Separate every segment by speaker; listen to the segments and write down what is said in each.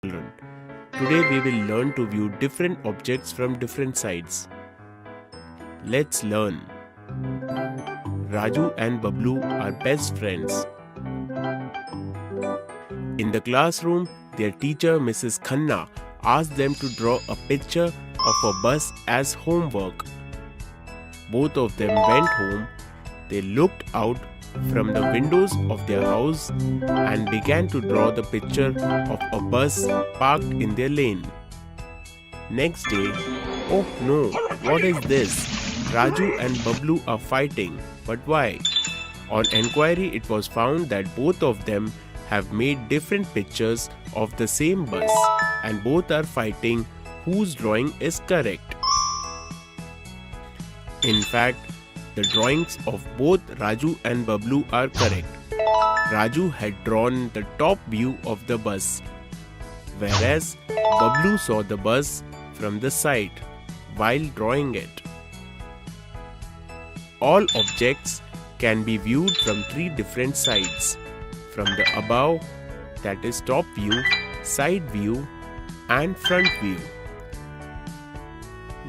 Speaker 1: children. Today we will learn to view different objects from different sides. Let's learn. Raju and Bablu are best friends. In the classroom, their teacher Mrs. Khanna asked them to draw a picture of a bus as homework. Both of them went home. They looked out from the windows of their house and began to draw the picture of a bus parked in their lane. Next day, oh no, what is this? Raju and Bablu are fighting, but why? On enquiry, it was found that both of them have made different pictures of the same bus and both are fighting whose drawing is correct. In fact, the drawings of both Raju and Bablu are correct. Raju had drawn the top view of the bus, whereas Bablu saw the bus from the side while drawing it. All objects can be viewed from three different sides: from the above, that is top view, side view, and front view.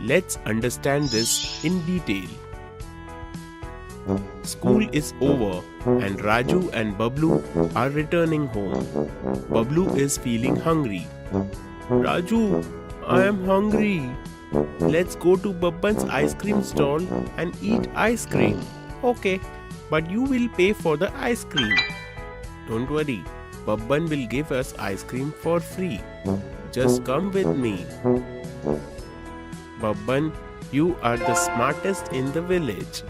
Speaker 1: Let's understand this in detail. School is over and Raju and Bablu are returning home. Bablu is feeling hungry. Raju, I am hungry. Let's go to Babban's ice cream stall and eat ice cream. Okay, but you will pay for the ice cream. Don't worry, Babban will give us ice cream for free. Just come with me. Babban, you are the smartest in the village.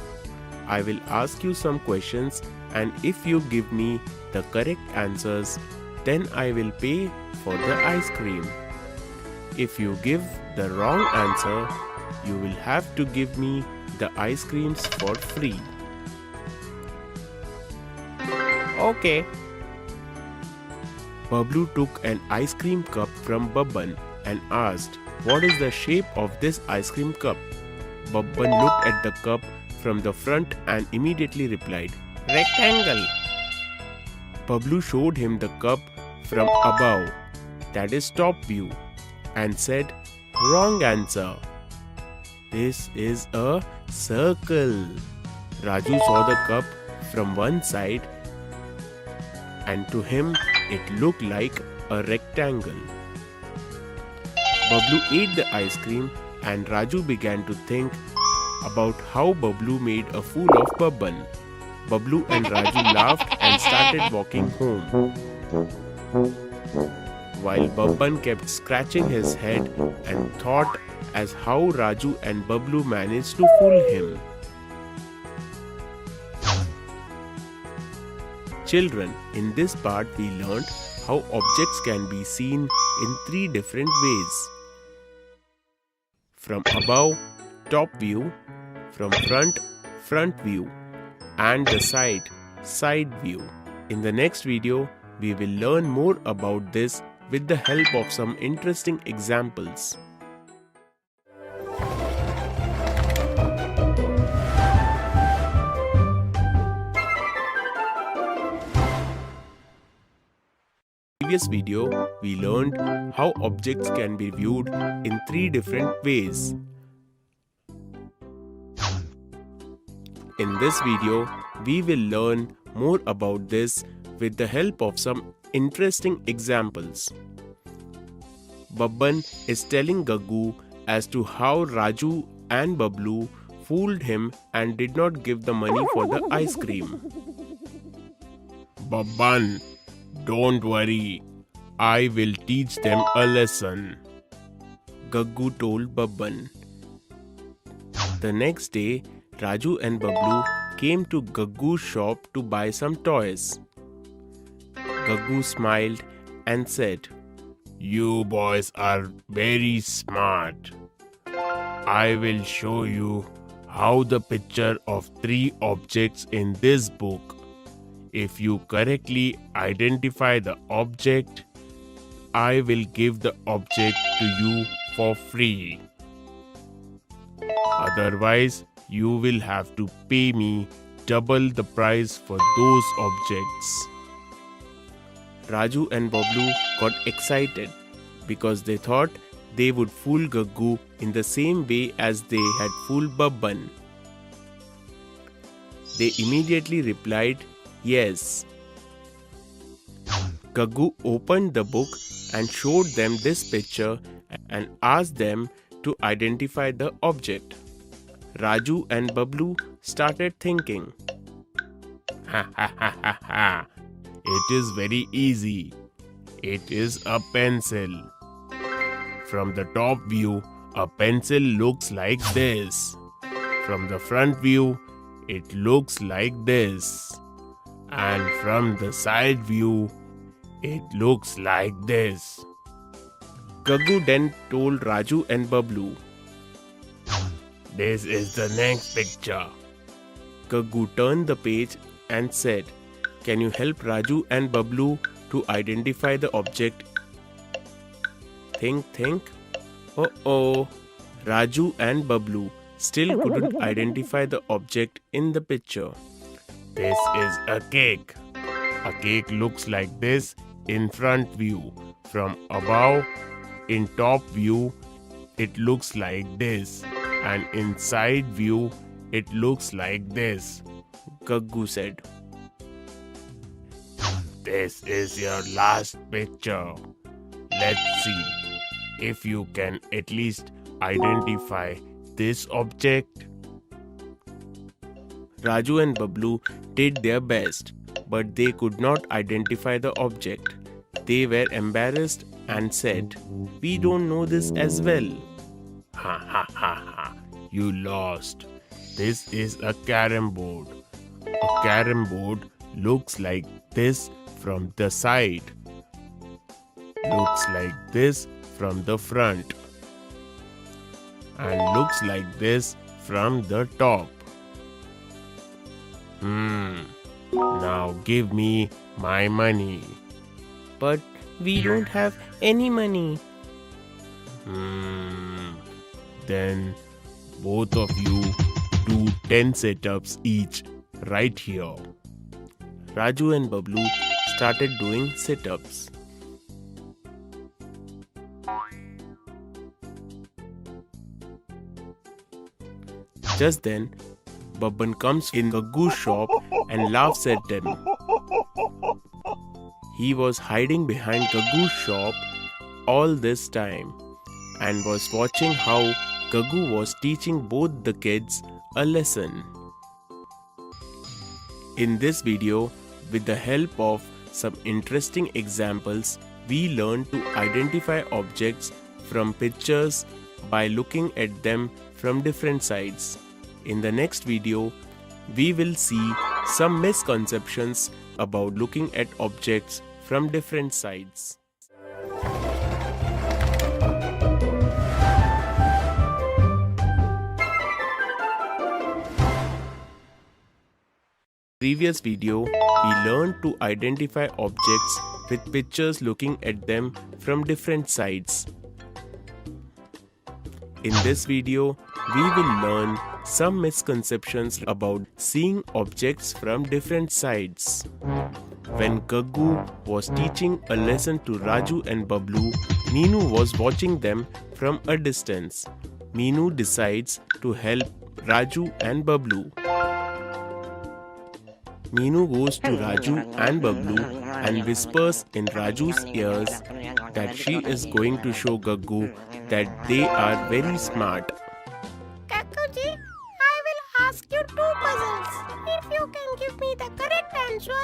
Speaker 1: I will ask you some questions, and if you give me the correct answers, then I will pay for the ice cream. If you give the wrong answer, you will have to give me the ice creams for free. Okay. Bablu took an ice cream cup from Babban and asked, "What is the shape of this ice cream cup?" Babban looked at the cup from the front and immediately replied, "Rectangle." Bablu showed him the cup from above, that is top view, and said, "Wrong answer. This is a circle." Raju saw the cup from one side and to him it looked like a rectangle. Bablu ate the ice cream and Raju began to think about how Bablu made a fool of Babban. Bablu and Raju laughed and started walking home, while Babban kept scratching his head and thought as how Raju and Bablu managed to fool him. Children, in this part we learned how objects can be seen in three different ways: from above, top view; from front, front view; and the side, side view. In the next video, we will learn more about this with the help of some interesting examples. In the previous video, we learned how objects can be viewed in three different ways. In this video, we will learn more about this with the help of some interesting examples. Babban is telling Gaggu as to how Raju and Bablu fooled him and did not give the money for the ice cream. Babban, don't worry. I will teach them a lesson, Gaggu told Babban. The next day, Raju and Bablu came to Gaggu's shop to buy some toys. Gaggu smiled and said, "You boys are very smart. I will show you how the picture of three objects in this book. If you correctly identify the object, I will give the object to you for free. Otherwise, you will have to pay me double the price for those objects." Raju and Bablu got excited because they thought they would fool Gaggu in the same way as they had fooled Babban. They immediately replied, "Yes." Gaggu opened the book and showed them this picture and asked them to identify the object. Raju and Bablu started thinking, "Ha ha ha ha ha! It is very easy. It is a pencil. From the top view, a pencil looks like this. From the front view, it looks like this. And from the side view, it looks like this." Gaggu then told Raju and Bablu, "This is the next picture." Gaggu turned the page and said, "Can you help Raju and Bablu to identify the object?" Think. Oh. Raju and Bablu still couldn't identify the object in the picture. "This is a cake. A cake looks like this in front view. From above, in top view, it looks like this. And in side view, it looks like this," Gaggu said. "This is your last picture. Let's see if you can at least identify this object." Raju and Bablu did their best, but they could not identify the object. They were embarrassed and said, "We don't know this as well." "Ha ha ha ha! You lost. This is a carom board. A carom board looks like this from the side. Looks like this from the front. And looks like this from the top. Now give me my money." "But we don't have any money." Then both of you do 10 sit-ups each right here." Raju and Bablu started doing sit-ups. Just then, Babban comes in Gaggu's shop and laughs at them. He was hiding behind Gaggu's shop all this time and was watching how Gaggu was teaching both the kids a lesson. In this video, with the help of some interesting examples, we learned to identify objects from pictures by looking at them from different sides. In the next video, we will see some misconceptions about looking at objects from different sides. Previous video, we learned to identify objects with pictures looking at them from different sides. In this video, we will learn some misconceptions about seeing objects from different sides. When Gaggu was teaching a lesson to Raju and Bablu, Meenu was watching them from a distance. Meenu decides to help Raju and Bablu. Meenu goes to Raju and Bablu and whispers in Raju's ears that she is going to show Gaggu that they are very smart.
Speaker 2: "Gagguji, I will ask you 2 puzzles. If you can give me the correct answer,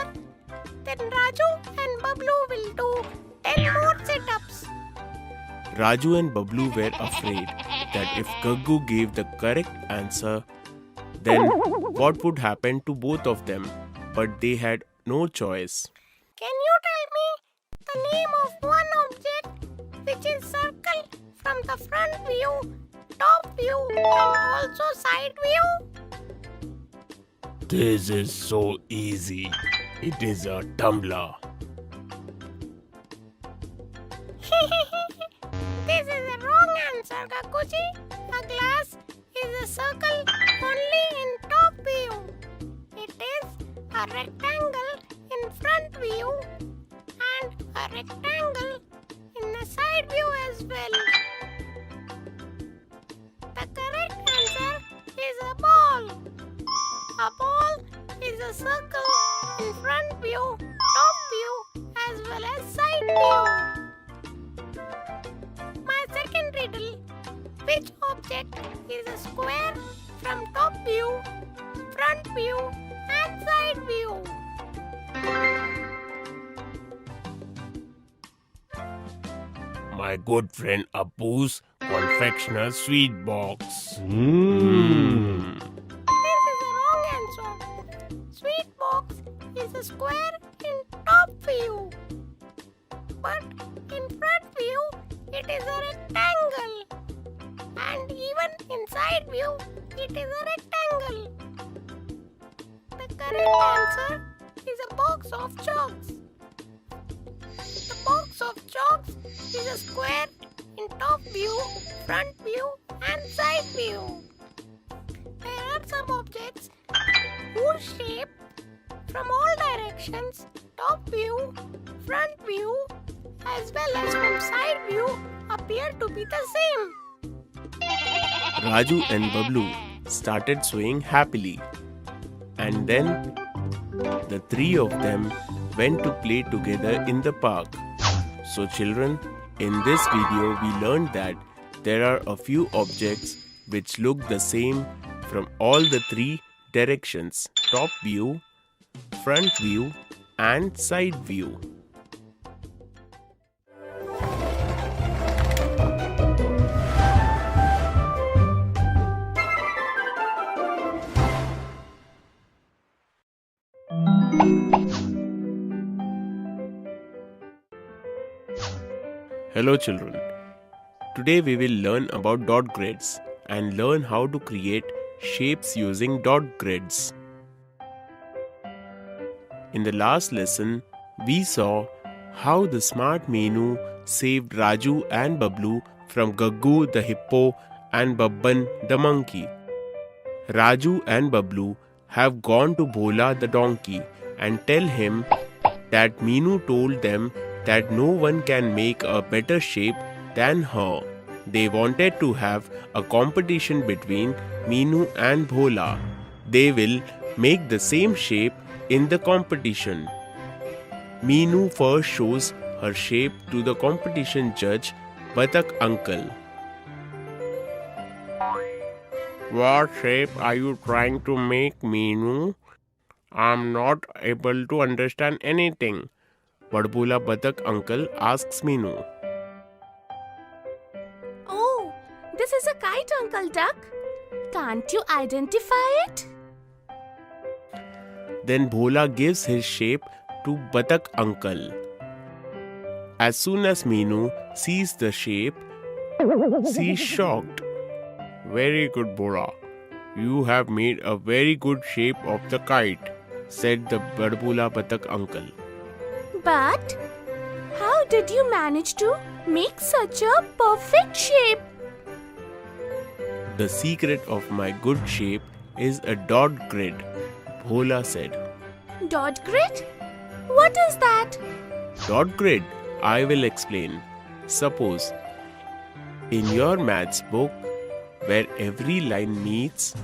Speaker 2: then Raju and Bablu will do 10 more sit-ups."
Speaker 1: Raju and Bablu were afraid that if Gaggu gave the correct answer, then what would happen to both of them? But they had no choice.
Speaker 2: "Can you tell me the name of one object which is circle from the front view, top view and also side view?"
Speaker 1: This is so easy. It is a tumbler.
Speaker 2: This is the wrong answer, Gagguji. A glass is a circle only in top view. It is a rectangle in front view and a rectangle in the side view circle in front view, top view, as well as side view. My second riddle. Which object is a square from top view, front view, and side view?
Speaker 1: My good friend Appu's confectioner sweet box.
Speaker 2: This is a wrong answer. Sweet box is a square in top view. But in front view, it is a rectangle. And even in side view, it is a rectangle. The correct answer is a box of chalks. The box of chalks is a square in top view, front view, and side view. There are some objects whose shape from all directions, top view, front view, as well as from side view appear to be the same.
Speaker 1: Raju and Bablu started swaying happily. And then the three of them went to play together in the park. So children, in this video we learned that there are a few objects which look the same from all the three directions: top view, front view, and side view. Hello children. Today we will learn about dot grids and learn how to create shapes using dot grids. In the last lesson, we saw how the smart Meenu saved Raju and Bablu from Gaggu the hippo and Babban the monkey. Raju and Bablu have gone to Bhola the donkey and tell him that Meenu told them that no one can make a better shape than her. They wanted to have a competition between Meenu and Bhola. They will make the same shape in the competition. Meenu first shows her shape to the competition judge, Batak uncle. What shape are you trying to make, Meenu? I'm not able to understand anything. Badbula Batak uncle asks Meenu.
Speaker 3: Oh, this is a kite, Uncle Duck. Can't you identify it?
Speaker 1: Then Bhola gives his shape to Batak uncle. As soon as Meenu sees the shape, she is shocked. Very good, Bhola. You have made a very good shape of the kite, said the Badbula Batak uncle.
Speaker 3: But how did you manage to make such a perfect shape?
Speaker 1: The secret of my good shape is a dot grid, Bhola said.
Speaker 3: Dot grid? What is that?
Speaker 1: Dot grid, I will explain. Suppose, in your maths book, where every line meets,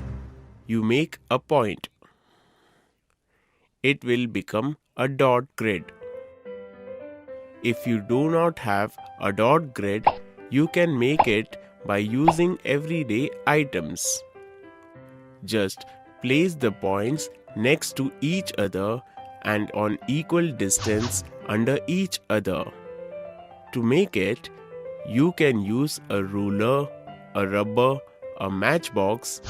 Speaker 1: you make a point. It will become a dot grid. If you do not have a dot grid, you can make it by using everyday items. Just place the points next to each other and on equal distance under each other. To make it, you can use a ruler, a rubber, a matchbox,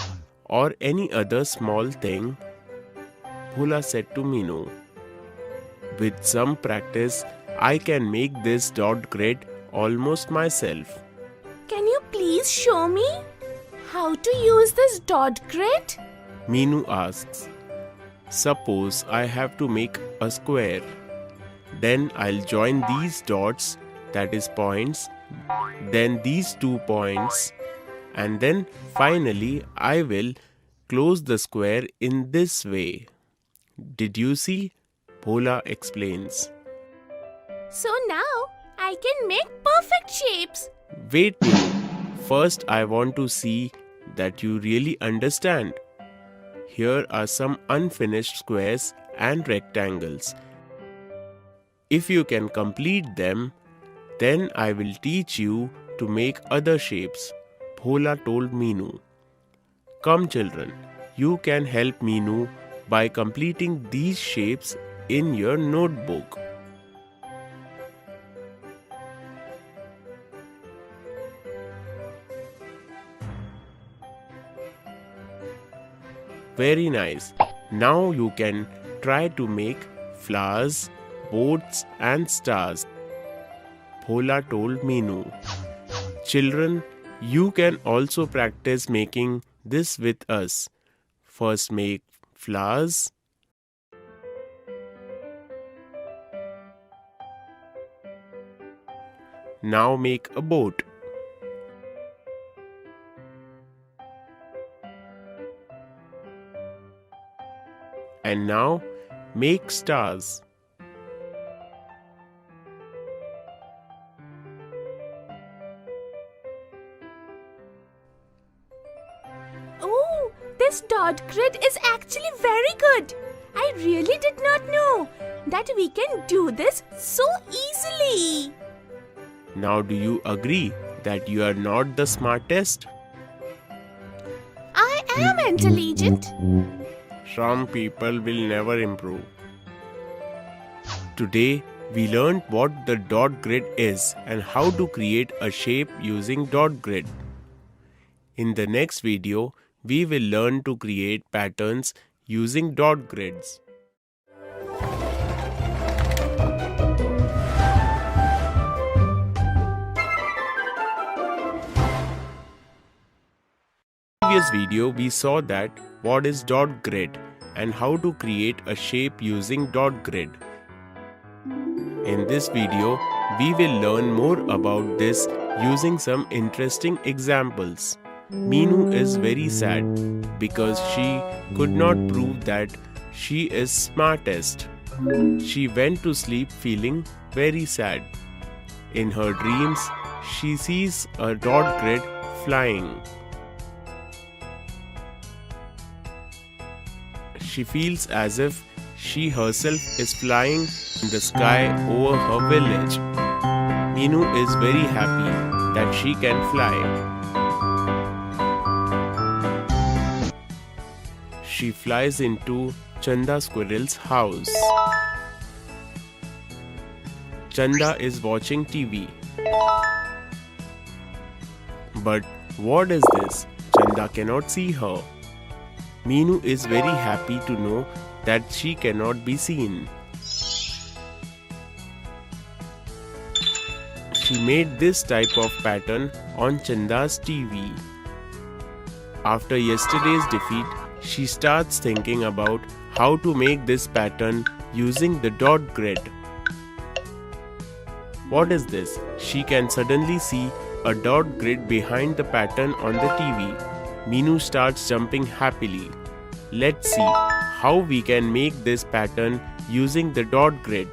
Speaker 1: or any other small thing, Bhola said to Meenu. With some practice, I can make this dot grid almost myself.
Speaker 3: Can you please show me how to use this dot grid?
Speaker 1: Meenu asks. Suppose I have to make a square. Then I'll join these dots, that is points, then these 2 points, and then finally I will close the square in this way. Did you see? Bhola explains.
Speaker 3: So now I can make perfect shapes.
Speaker 1: Wait, Meenu. First I want to see that you really understand. here are some unfinished squares and rectangles. If you can complete them, then I will teach you to make other shapes, Bhola told Meenu. Come children, you can help Meenu by completing these shapes in your notebook. Very nice. Now you can try to make flowers, boats and stars, Bhola told Meenu. Children, you can also practice making this with us. First make flowers. Now make a boat. And now make stars.
Speaker 3: Oh, this dot grid is actually very good. I really did not know that we can do this so easily.
Speaker 1: Now do you agree that you are not the smartest?
Speaker 3: I am intelligent.
Speaker 1: Some people will never improve. Today, we learned what the dot grid is and how to create a shape using dot grid. In the next video, we will learn to create patterns using dot grids. In the previous video, we saw that what is dot grid and how to create a shape using dot grid. In this video, we will learn more about this using some interesting examples. Meenu is very sad because she could not prove that she is smartest. She went to sleep feeling very sad. In her dreams, she sees a dot grid flying. She feels as if she herself is flying in the sky over her village. Meenu is very happy that she can fly. She flies into Chanda Squirrel's house. Chanda is watching TV. But what is this? Chanda cannot see her. Meenu is very happy to know that she cannot be seen. She made this type of pattern on Chanda's TV. After yesterday's defeat, she starts thinking about how to make this pattern using the dot grid. What is this? She can suddenly see a dot grid behind the pattern on the TV. Meenu starts jumping happily. Let's see how we can make this pattern using the dot grid.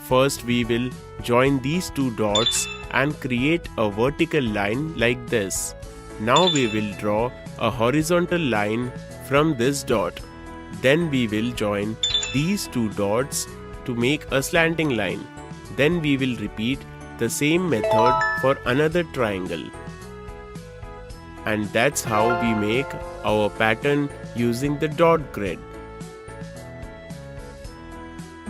Speaker 1: First, we will join these two dots and create a vertical line like this. Now we will draw a horizontal line from this dot. Then we will join these two dots to make a slanting line. Then we will repeat the same method for another triangle. And that's how we make our pattern using the dot grid.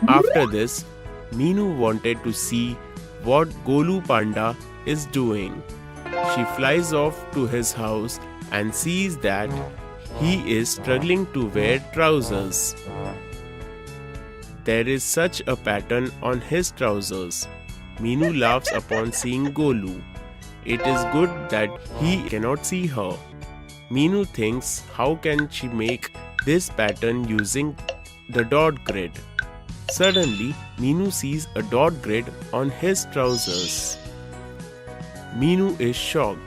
Speaker 1: After this, Meenu wanted to see what Golu Panda is doing. She flies off to his house and sees that he is struggling to wear trousers. There is such a pattern on his trousers. Meenu laughs upon seeing Golu. It is good that he cannot see her. Meenu thinks how can she make this pattern using the dot grid. Suddenly, Meenu sees a dot grid on his trousers. Meenu is shocked.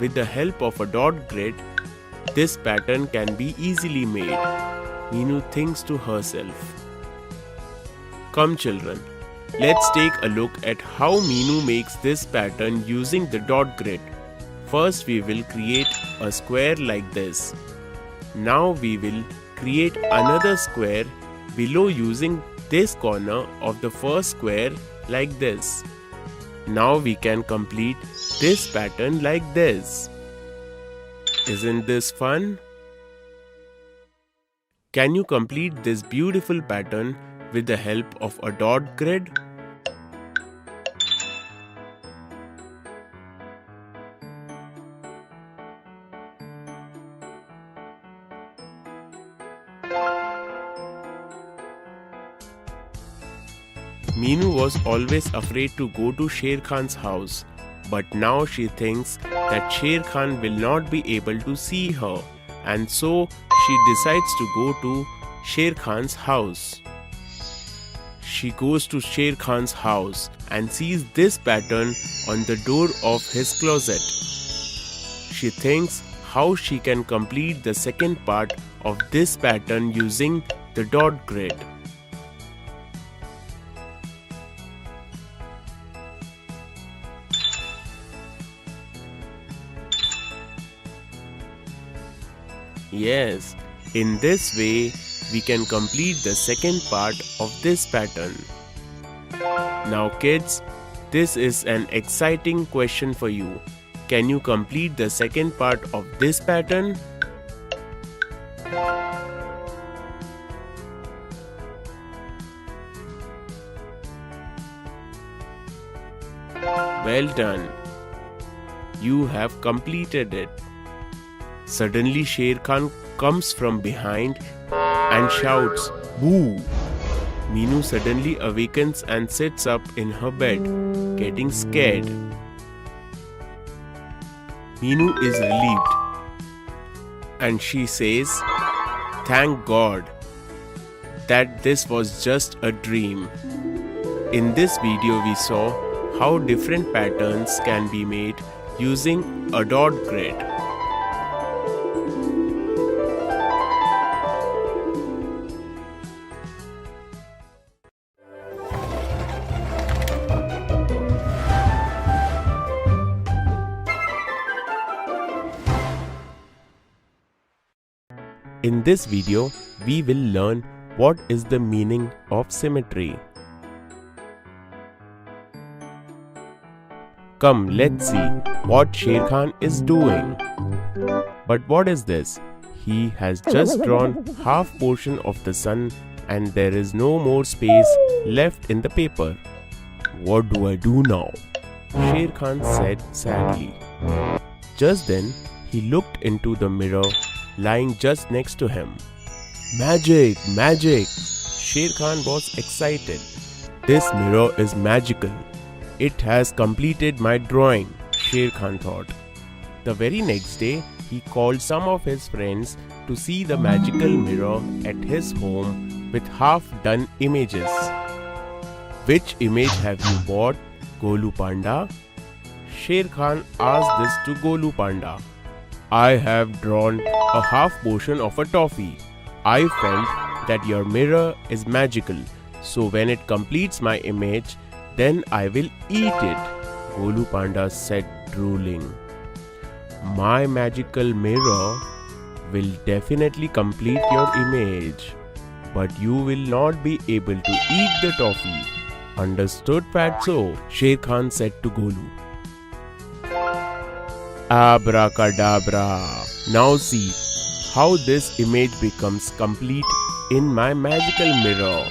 Speaker 1: With the help of a dot grid, this pattern can be easily made. Meenu thinks to herself. Come children, let's take a look at how Meenu makes this pattern using the dot grid. First we will create a square like this. Now we will create another square below using this corner of the first square like this. Now we can complete this pattern like this. Isn't this fun? Can you complete this beautiful pattern with the help of a dot grid? Meenu was always afraid to go to Sher Khan's house, but now she thinks that Sher Khan will not be able to see her, and so she decides to go to Sher Khan's house. She goes to Sher Khan's house and sees this pattern on the door of his closet. She thinks how she can complete the second part of this pattern using the dot grid. Yes, in this way we can complete the second part of this pattern. Now kids, this is an exciting question for you. Can you complete the second part of this pattern? Well done. You have completed it. Suddenly Sher Khan comes from behind and shouts, "Boo!" Meenu suddenly awakens and sits up in her bed, getting scared. Meenu is relieved and she says, "Thank God that this was just a dream." In this video we saw how different patterns can be made using a dot grid. In this video, we will learn what is the meaning of symmetry. Come, let's see what Sher Khan is doing. But what is this? He has just drawn half portion of the sun and there is no more space left in the paper. What do I do now? Sher Khan said sadly. Just then, he looked into the mirror lying just next to him. Magic! Magic! Sher Khan was excited. This mirror is magical. It has completed my drawing, Sher Khan thought. The very next day, he called some of his friends to see the magical mirror at his home with half-done images. Which image have you bought, Golu Panda? Sher Khan asked this to Golu Panda. I have drawn a half portion of a toffee. I felt that your mirror is magical, so when it completes my image, then I will eat it, Golu Panda said, drooling. My magical mirror will definitely complete your image, but you will not be able to eat the toffee. Understood, Fatso? Sher Khan said to Golu. Abracadabra. Now see how this image becomes complete in my magical mirror.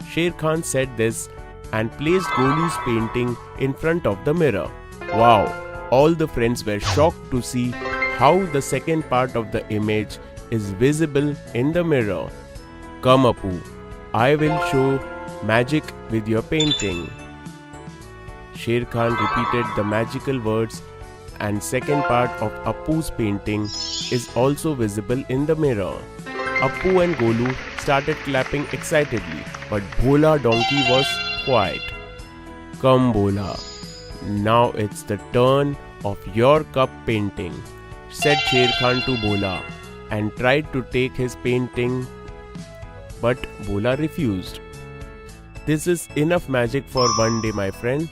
Speaker 1: Sher Khan said this and placed Golu's painting in front of the mirror. Wow! All the friends were shocked to see how the second part of the image is visible in the mirror. Come Appu, I will show magic with your painting. Sher Khan repeated the magical words and second part of Appu's painting is also visible in the mirror. Appu and Golu started clapping excitedly, but Bhola donkey was quiet. Come Bhola, now it's the turn of your cup painting, said Sher Khan to Bhola and tried to take his painting, but Bhola refused. This is enough magic for one day, my friend.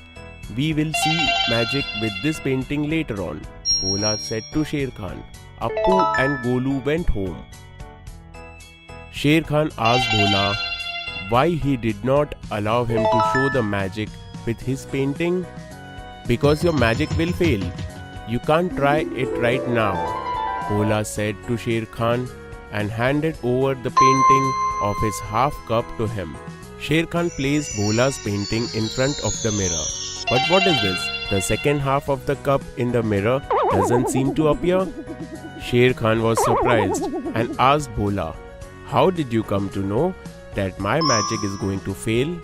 Speaker 1: We will see magic with this painting later on, Bhola said to Sher Khan. Appu and Golu went home. Sher Khan asked Bhola why he did not allow him to show the magic with his painting. Because your magic will fail. You can't try it right now, Bhola said to Sher Khan and handed over the painting of his half cup to him. Sher Khan placed Bhola's painting in front of the mirror. But what is this? The second half of the cup in the mirror doesn't seem to appear. Sher Khan was surprised and asked Bhola, "How did you come to know that my magic is going to fail?"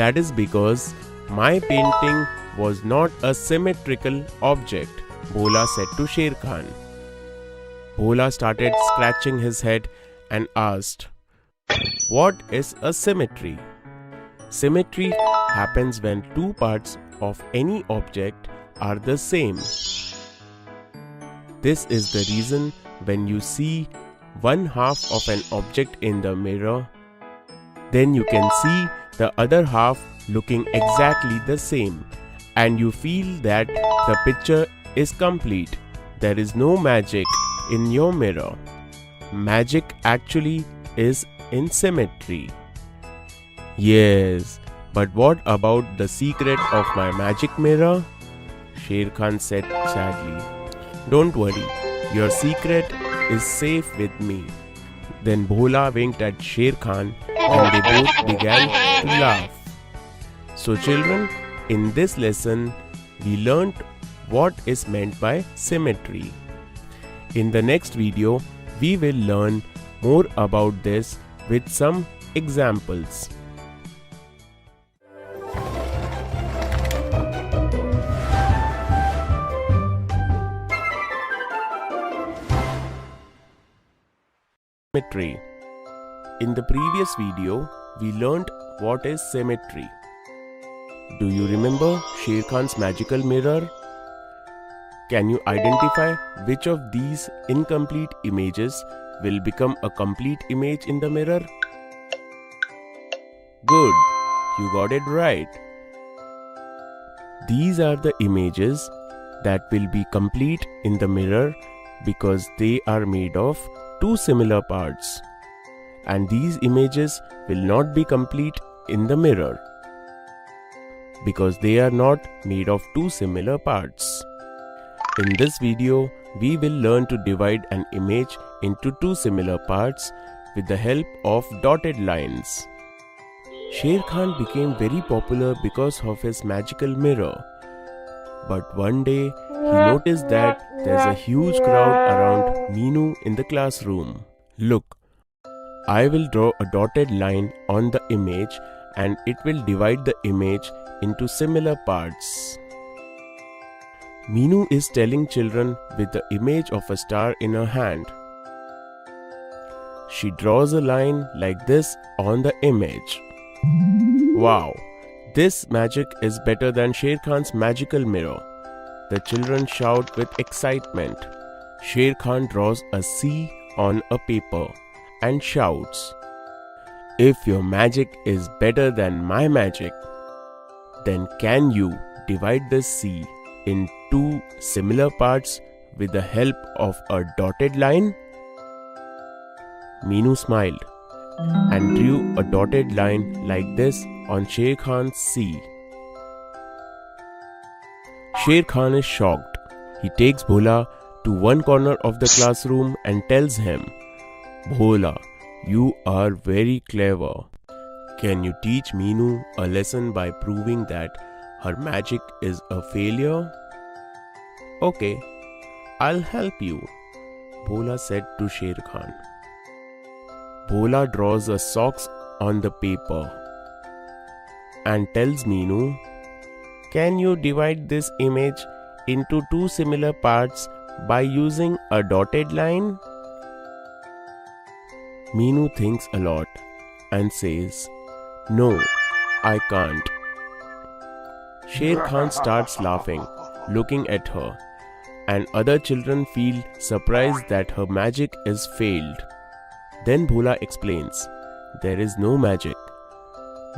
Speaker 1: "That is because my painting was not a symmetrical object," Bhola said to Sher Khan. Bhola started scratching his head and asked, "What is a symmetry?" Symmetry happens when two parts of any object are the same. This is the reason when you see one half of an object in the mirror, then you can see the other half looking exactly the same, and you feel that the picture is complete. There is no magic in your mirror. Magic actually is in symmetry. "Yes, but what about the secret of my magic mirror?" Sher Khan said sadly. "Don't worry, your secret is safe with me." Then Bhola winked at Sher Khan and they both began to laugh. So children, in this lesson, we learnt what is meant by symmetry. In the next video, we will learn more about this with some examples. Symmetry. In the previous video, we learnt what is symmetry. Do you remember Sher Khan's magical mirror? Can you identify which of these incomplete images will become a complete image in the mirror? Good, you got it right. These are the images that will be complete in the mirror because they are made of two similar parts, and these images will not be complete in the mirror because they are not made of two similar parts. In this video, we will learn to divide an image into two similar parts with the help of dotted lines. Sher Khan became very popular because of his magical mirror. But one day, he noticed that there's a huge crowd around Meenu in the classroom. Look, I will draw a dotted line on the image and it will divide the image into similar parts. Meenu is telling children with the image of a star in her hand. She draws a line like this on the image. Wow! This magic is better than Sher Khan's magical mirror. The children shout with excitement. Sher Khan draws a C on a paper and shouts, "If your magic is better than my magic, then can you divide the C in two similar parts with the help of a dotted line?" Meenu smiled and drew a dotted line like this on Sher Khan's C. Sher Khan is shocked. He takes Bhola to one corner of the classroom and tells him, "Bhola, you are very clever. Can you teach Meenu a lesson by proving that her magic is a failure?" "Okay, I'll help you," Bhola said to Sher Khan. Bhola draws a socks on the paper and tells Meenu, "Can you divide this image into two similar parts by using a dotted line?" Meenu thinks a lot and says, "No, I can't." Sher Khan starts laughing, looking at her, and other children feel surprised that her magic is failed. Then Bhola explains, "There is no magic.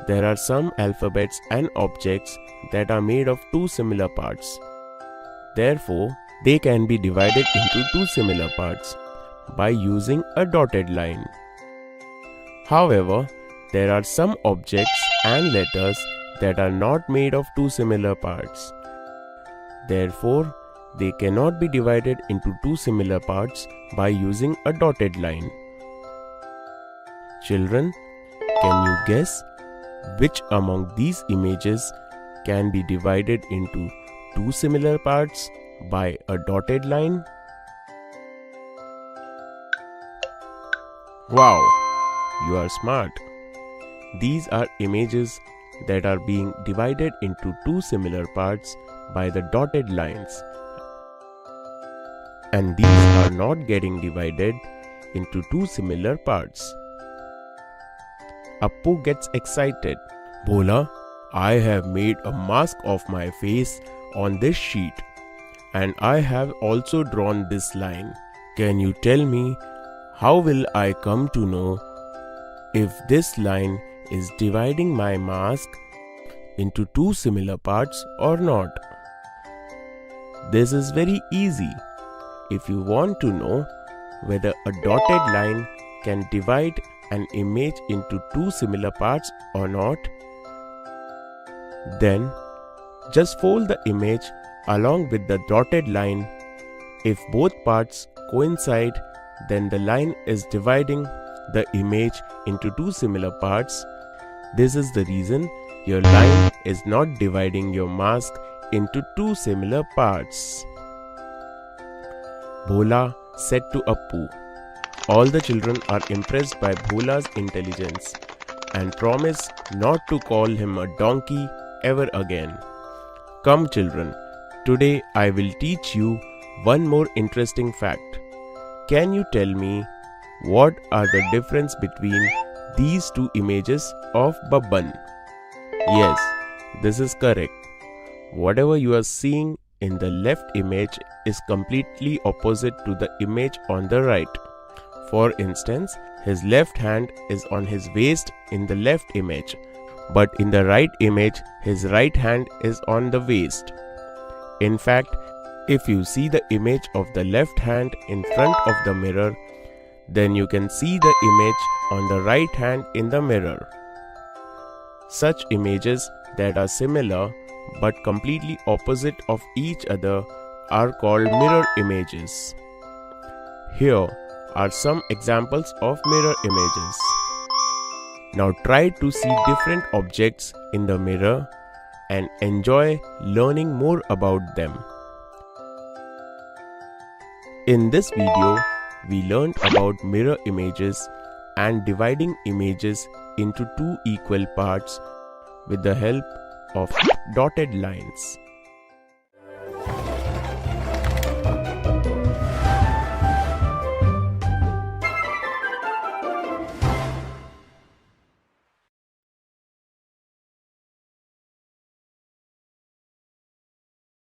Speaker 1: There are some alphabets and objects that are made of two similar parts. Therefore, they can be divided into two similar parts by using a dotted line. However, there are some objects and letters that are not made of two similar parts. Therefore, they cannot be divided into two similar parts by using a dotted line. Children, can you guess which among these images can be divided into two similar parts by a dotted line? Wow, you are smart. These are images that are being divided into two similar parts by the dotted lines. And these are not getting divided into two similar parts. Appu gets excited. Bhola, I have made a mask of my face on this sheet, and I have also drawn this line. Can you tell me how will I come to know if this line is dividing my mask into two similar parts or not? This is very easy. If you want to know whether a dotted line can divide an image into two similar parts or not, then just fold the image along with the dotted line. If both parts coincide, then the line is dividing the image into two similar parts. This is the reason your line is not dividing your mask into two similar parts. Bhola said to Appu. All the children are impressed by Bhola's intelligence and promise not to call him a donkey ever again. Come children, today I will teach you one more interesting fact. Can you tell me what are the difference between these two images of Babban? Yes, this is correct. Whatever you are seeing in the left image is completely opposite to the image on the right. For instance, his left hand is on his waist in the left image, but in the right image, his right hand is on the waist. In fact, if you see the image of the left hand in front of the mirror, then you can see the image on the right hand in the mirror. Such images that are similar but completely opposite of each other are called mirror images. Here are some examples of mirror images. Now try to see different objects in the mirror and enjoy learning more about them. In this video, we learned about mirror images and dividing images into two equal parts with the help of dotted lines.